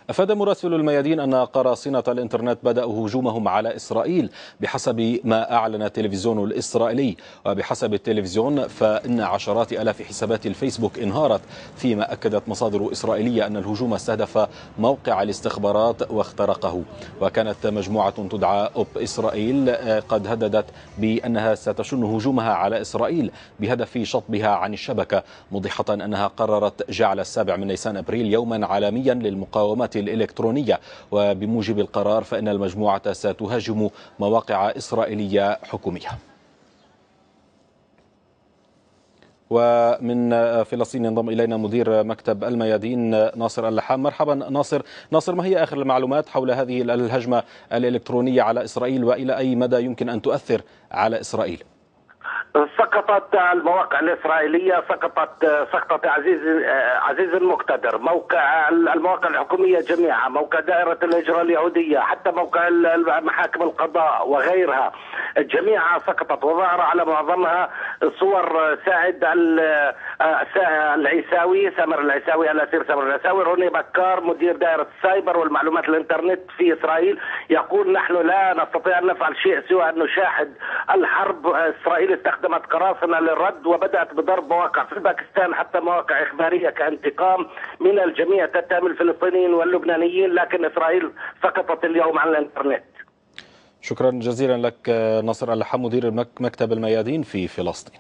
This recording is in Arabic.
أفاد مراسل الميادين أن قراصنة الإنترنت بدأوا هجومهم على إسرائيل بحسب ما أعلن التلفزيون الإسرائيلي. وبحسب التلفزيون فإن عشرات آلاف حسابات الفيسبوك انهارت، فيما أكدت مصادر إسرائيلية أن الهجوم استهدف موقع الاستخبارات واخترقه. وكانت مجموعة تدعى أوب إسرائيل قد هددت بأنها ستشن هجومها على إسرائيل بهدف شطبها عن الشبكة، موضحة أنها قررت جعل 7 نيسان أبريل يوما عالميا للمقاومات الإلكترونية. وبموجب القرار فإن المجموعة ستهاجم مواقع إسرائيلية حكومية. ومن فلسطين ينضم إلينا مدير مكتب الميادين ناصر اللحام. مرحبا ناصر، ما هي آخر المعلومات حول هذه الهجمة الإلكترونية على إسرائيل، وإلى أي مدى يمكن أن تؤثر على إسرائيل؟ سقطت المواقع الإسرائيلية، سقطت عزيز المقتدر، موقع المواقع الحكومية جميعها، موقع دائرة الهجرة اليهودية، حتى موقع محاكم القضاء وغيرها جميعها سقطت. وظهر على معظمها صور ساعد العيساوي، سامر العيساوي، الأسير سامر العيساوي. روني بكار مدير دائرة السايبر والمعلومات الإنترنت في إسرائيل يقول: نحن لا نستطيع أن نفعل شيء سوى أن نشاهد الحرب. إسرائيل استخدمت قراصنة للرد وبدأت بضرب مواقع في باكستان، حتى مواقع إخبارية كانتقام من الجميع تتهم الفلسطينيين واللبنانيين، لكن إسرائيل سقطت اليوم عن الإنترنت. شكرا جزيلا لك ناصر اللحام مدير مكتب الميادين في فلسطين.